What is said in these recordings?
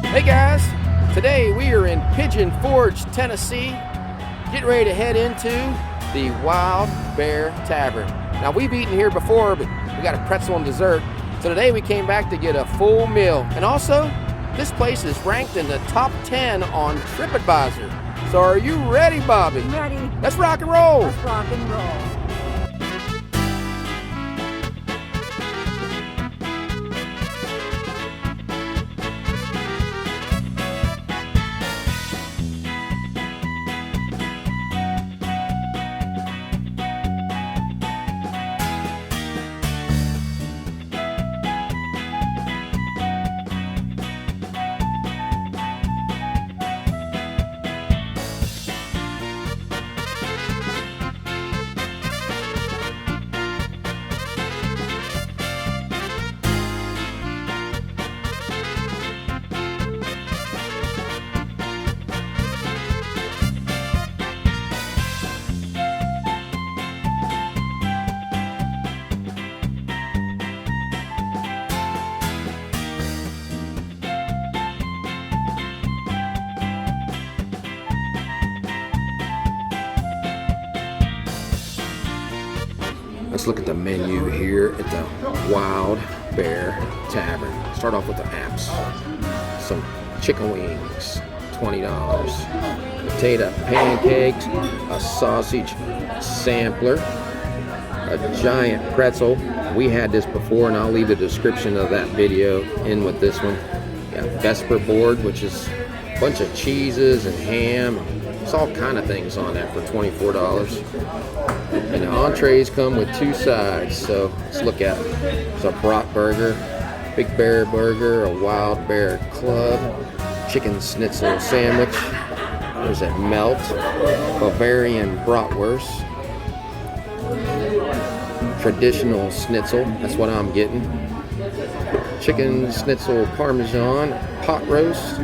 Hey guys, today we are in Pigeon Forge, Tennessee, getting ready to head into the Wild Bear Tavern. Now we've eaten here before, but we got a pretzel and dessert. So today we came back to get a full meal. And also, this place is ranked in the top 10 on TripAdvisor. So are you ready, Bobby? Ready. Let's rock and roll. Let's rock and roll. Let's look at the menu here at the Wild Bear Tavern. Start off with the apps. Some chicken wings, $20. Potato pancakes, a sausage sampler, a giant pretzel. We had this before, and I'll leave the description of that video in with this one. Got Vesper board, which is a bunch of cheeses and ham. It's all kind of things on that for $24. And the entrees come with two sides, so let's look at it. It's a brat burger, big bear burger, a wild bear club, chicken schnitzel sandwich. There's a melt, Bavarian bratwurst, traditional schnitzel, that's what I'm getting. Chicken schnitzel parmesan, pot roast,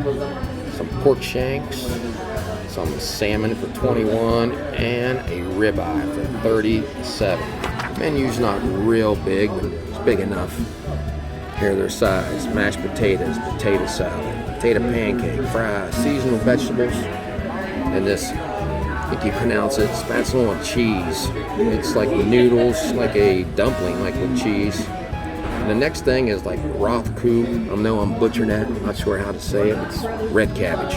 some pork shanks, some salmon for 21, and a ribeye for 37. Menu's not real big, but it's big enough. Here are their sides: mashed potatoes, potato salad, potato pancake, fries, seasonal vegetables, and this, I think you pronounce it, spatzel and cheese. It's like noodles, like a dumpling, like with cheese. And the next thing is like rothkoop. I know I'm butchering that, I'm not sure how to say it. It's red cabbage,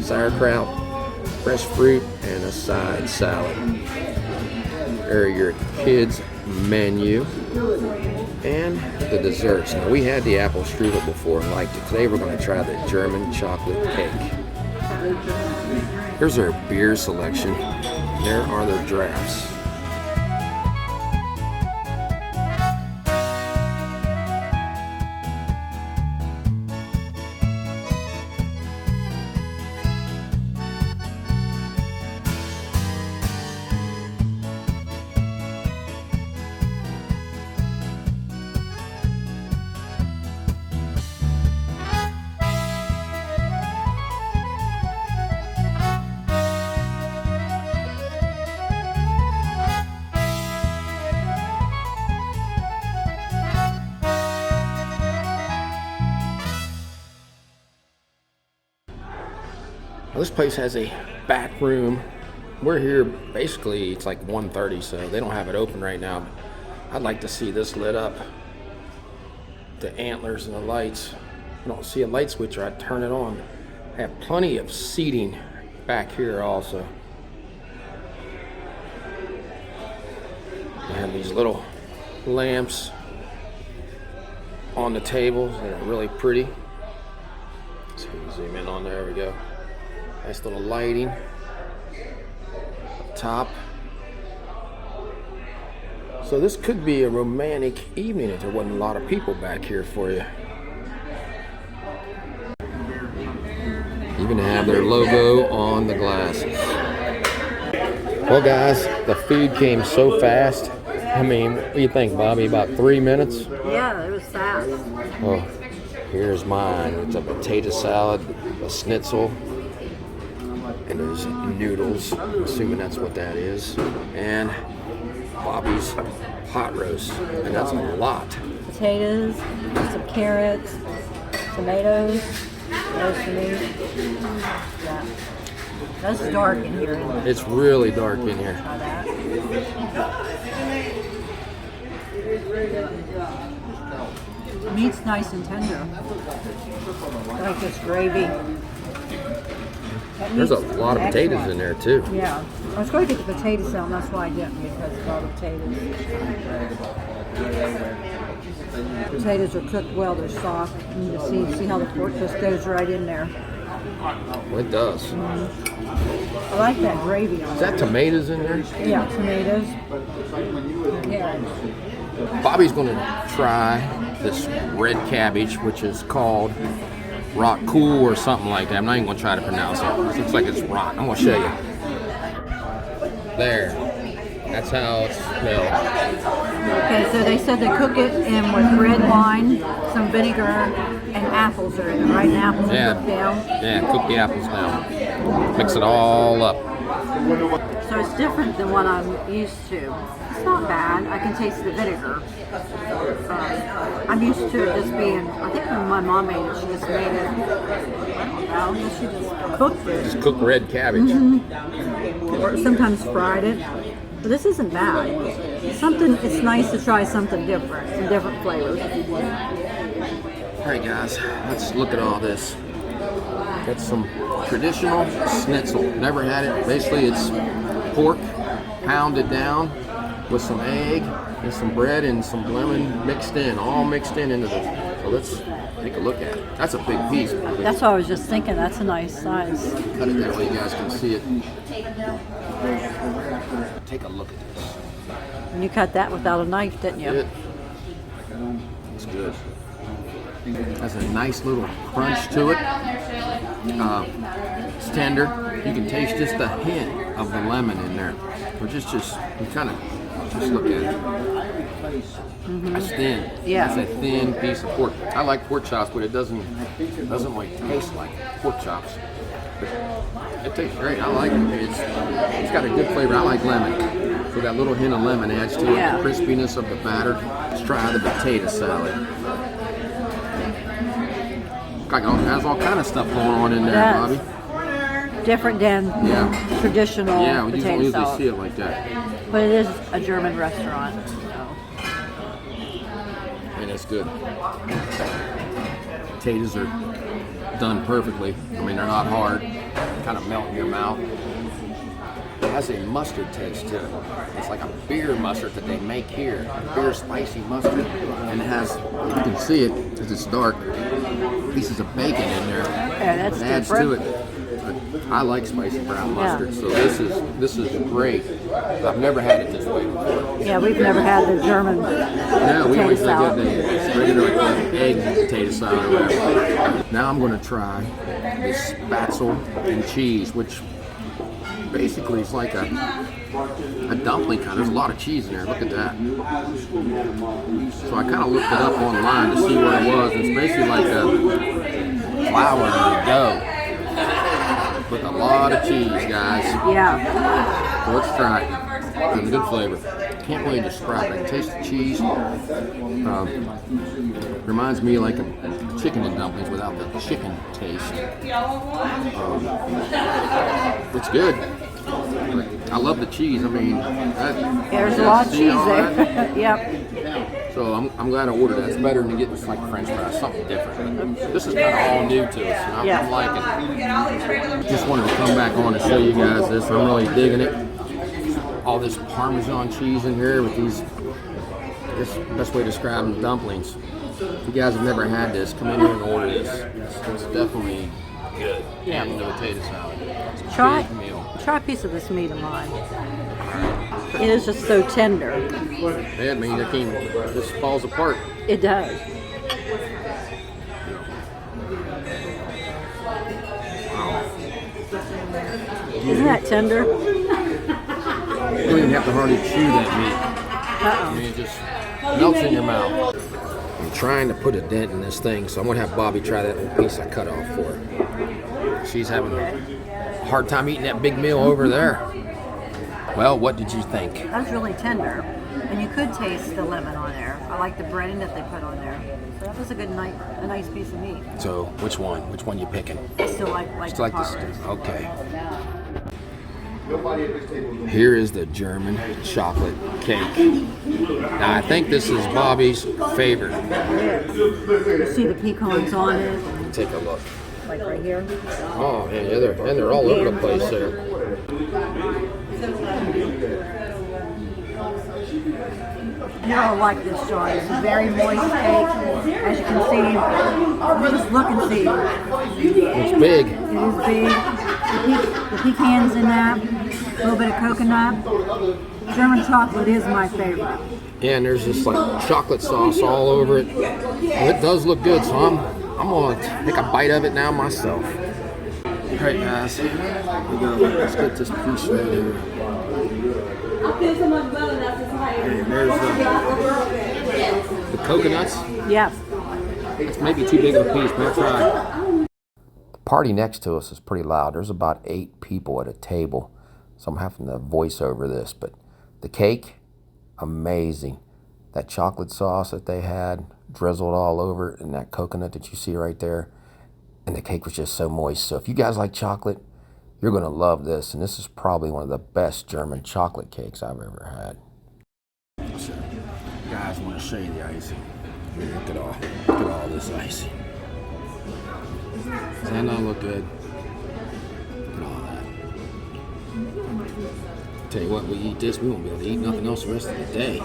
sauerkraut, fresh fruit, and a side salad. There are your kids' menu and the desserts. Now we had the apple strudel before and liked it. Today we're going to try the German chocolate cake. Here's our beer selection. There are their drafts. Well, this place has a back room. We're here, basically, it's like 1:30, so they don't have it open right now. I'd like to see this lit up. The antlers and the lights. I don't see a light switch, or I'd turn it on. I have plenty of seating back here also. I have these little lamps on the tables that are really pretty. So you can zoom in on there, we go. Nice little lighting up top. So this could be a romantic evening if there wasn't a lot of people back here for you. Even have their logo on the glasses. Well guys, the food came so fast. I mean, what do you think, Bobby? About 3 minutes? Yeah, it was fast. Oh, here's mine. It's a potato salad, a schnitzel, and there's noodles, I'm assuming that's what that is, and Bobby's pot roast, and that's a lot. Potatoes, some carrots, tomatoes, Those for me. Yeah. That's dark in here. Isn't it? It's really dark in here. Try that. Meat's nice and tender. I like this gravy. That There's a meat's lot of potatoes excellent. in there too. Yeah. I was going to get the potatoes out, and that's why I didn't, because of all the potatoes. Potatoes are cooked well, they're soft. And you can see how the pork just goes right in there. Well, it does. I like that gravy on Is it. that tomatoes in there? Yeah, tomatoes. Carrots. Bobby's going to try this red cabbage, which is called rock cool or something like that. I'm not even going to try to pronounce it. It looks like it's rock. I'm going to show you. There. That's how it smells. Okay, so they said they cook it in with red wine, some vinegar, and apples are in it, right? And apples are cooked down. Yeah, cook the apples down. Mix it all up. So it's different than what I'm used to. It's not bad. I can taste the vinegar. I'm used to it just being, I think when my mom made it, she just made it, I don't know, she just cooked it. Just cook red cabbage. Or sometimes fried it. But this isn't bad. It's nice to try something different, some different flavors. All right, guys, let's look at all this. Got some traditional schnitzel. Never had it. Basically, it's pork pounded down with some egg and some bread and some lemon mixed in, all mixed in into the. So let's take a look at it. That's a big piece. That's what I was just thinking. That's a nice size. Cut it that way you guys can see it. Take a look at this. And you cut that without a knife, didn't you? Good. It's good. Has a nice little crunch to it. It's tender. You can taste just a hint of the lemon in there. Which is just, you kind of just look at it. It's thin. Yeah. It's a thin piece of pork. I like pork chops, but it doesn't like taste like pork chops. But it tastes great. I like it. It's got a good flavor. I like lemon. So that little hint of lemon adds to it. Yeah. The crispiness of the batter. Let's try the potato salad. Has all kind of stuff going on in there, Bobby. Different than traditional Yeah, we potato don't usually salad. see it like that. But it is a German restaurant. So. And it's good. Potatoes are done perfectly. I mean, they're not hard. Kind of melt in your mouth. It has a mustard taste to it. It's like a beer mustard that they make here. Beer spicy mustard. And it has, you can see it because it's dark, pieces of bacon in there. Okay, that's it adds different. to it. But I like spicy brown mustard, so this is great. I've never had it this way before. Yeah, we've never had the German No, we always get salad. the regular egg potato salad or whatever. Now I'm going to try this Pretzel and cheese, which basically is like a dumpling kind. There's a lot of cheese in there. Look at that. So I kind of looked it up online to see what it was. It's basically like a flour dough with a lot of cheese, guys. Yeah. So let's try it. It's a good flavor. Can't really describe it. I taste the cheese. Reminds me like of chicken and dumplings without the chicken taste. It's good. I love the cheese. I mean, There's a lot of cheese that? there. Yep. So I'm glad I ordered that. It's better than getting just like French fries, something different. This is kind of all new to us, and I'm liking it. Just wanted to come back on and show you guys this. I'm really digging it. All this Parmesan cheese in here with these. I guess the best way to describe them, dumplings. If you guys have never had this, come in here and order this. It's definitely good. Yeah. And the potato salad. It's a big meal. Try a piece of this meat of mine. It is just so tender. Yeah, I mean, this falls apart. It does. Isn't that tender? You don't even have to hardly chew that meat. I Uh-oh. mean, it just melts in your mouth. I'm trying to put a dent in this thing, so I'm going to have Bobby try that little piece I cut off for her. She's having a hard time eating that big meal over there. Well, what did you think? That was really tender. And you could taste the lemon on there. I I like the breading that they put on there. So that was a nice piece of meat. So which one? Which one you picking? I still like Still like pot this? roast. Okay. Here is the German chocolate cake. Now I think this is Bobby's favorite. You see the pecans on it, Take a look. like right here. Oh, yeah, they're all over the place there. You're gonna like this, John. It's a very moist cake. As you can see, just look and see. It's big. It is big. The pecans in that, a little bit of coconut. German chocolate is my favorite. Yeah, and there's this like chocolate sauce all over it. Well, it does look good, so I'm gonna take a bite of it now myself. All right, guys, here we go. Let's get this piece right here. And there's the coconuts. Yes. It's maybe too big of a piece, but I'll try. The party next to us is pretty loud. There's about 8 people at a table, so I'm having to voice over this. But the cake, amazing. That chocolate sauce that they had drizzled all over it, and that coconut that you see right there, and the cake was just so moist. So if you guys like chocolate, you're gonna love this, and this is probably one of the best German chocolate cakes I've ever had. So, guys, want to show you the icing. Look at all this icing. Does that not look good? Look at all that. Tell you what, we eat this, we won't be able to eat nothing else the rest of the day.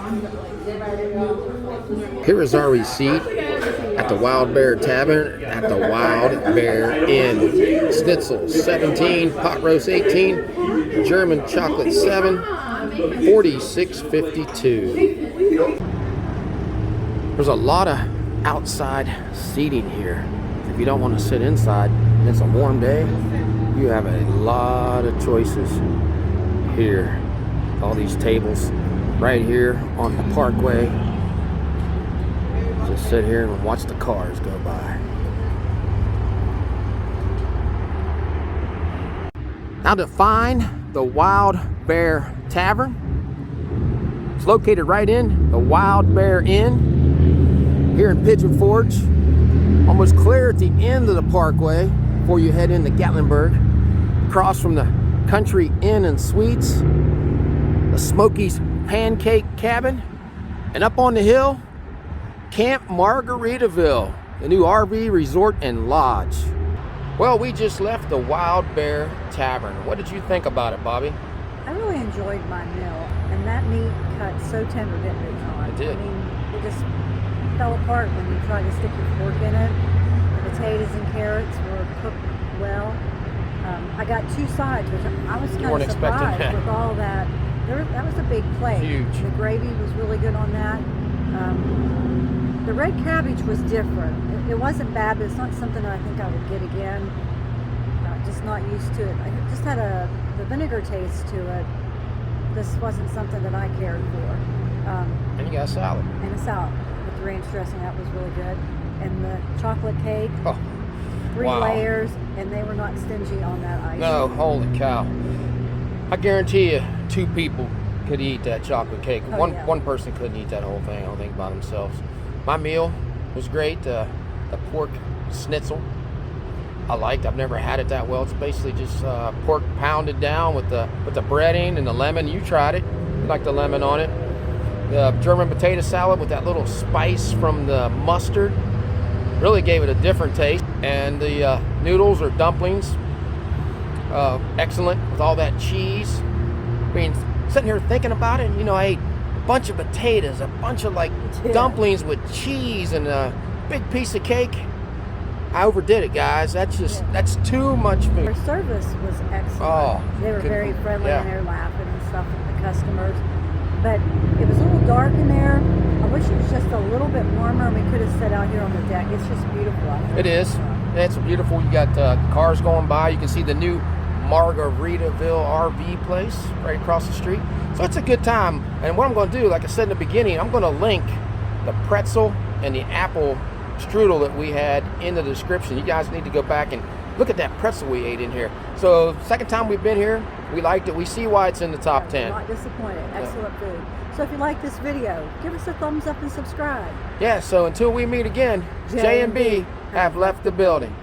Here is our receipt at the Wild Bear Tavern at the Wild Bear Inn. Schnitzel 17, pot roast 18, German chocolate 7, $46.52. There's a lot of outside seating here. If you don't want to sit inside and it's a warm day, you have a lot of choices here. All these tables right here on the parkway. Just sit here and watch the cars go by. Now to find the Wild Bear Tavern, it's located right in the Wild Bear Inn here in Pigeon Forge. Almost clear at the end of the parkway before you head into Gatlinburg. Across from the Country Inn and Suites, the Smoky's Pancake Cabin, and up on the hill, Camp Margaritaville, the new RV resort and lodge. Well, we just left the Wild Bear Tavern. What did you think about it, Bobby? I really enjoyed my meal, and that meat cut so tender, didn't it, John? It did. I mean, it just fell apart when you tried to stick your fork in it. The potatoes and carrots were cooked well. I got 2 sides, which I was kind of surprised with all that. That was a big plate. Huge. The gravy was really good on that. The red cabbage was different. It wasn't bad, but it's not something I think I would get again. Just not used to it. I just had the vinegar taste to it. This wasn't something that I cared for. And you got a salad. And a salad with the ranch dressing, that was really good. And the chocolate cake, 3 layers, and they were not stingy on that icing. No, holy cow. I guarantee you 2 people could eat that chocolate cake. One person couldn't eat that whole thing, I don't think, by themselves. My meal was great. The pork schnitzel I liked. I've never had it that well. It's basically just pork pounded down with the breading and the lemon. You tried it. You like the lemon on it. The German potato salad with that little spice from the mustard really gave it a different taste. And the noodles or dumplings, excellent with all that cheese. I mean, sitting here thinking about it, I ate a bunch of potatoes, a bunch of dumplings with cheese, and a big piece of cake. I overdid it, guys. That's too much food. Their service was excellent. Oh, they were very friendly and they're laughing and stuff with the customers. But it was a little dark in there. I wish it was just a little bit warmer and we could have sat out here on the deck. It's just beautiful out there. It is. It's beautiful. You got cars going by. You can see the new Margaritaville RV place right across the street. So it's a good time. And what I'm going to do, like I said in the beginning, I'm going to link the pretzel and the apple strudel that we had in the description. You guys need to go back and Look at that pretzel we ate in here. So second time we've been here, we liked it. We see why it's in the top 10. Not disappointed. Excellent food. So if you like this video, give us a thumbs up and subscribe. Yeah, so until we meet again, J and B have left the building.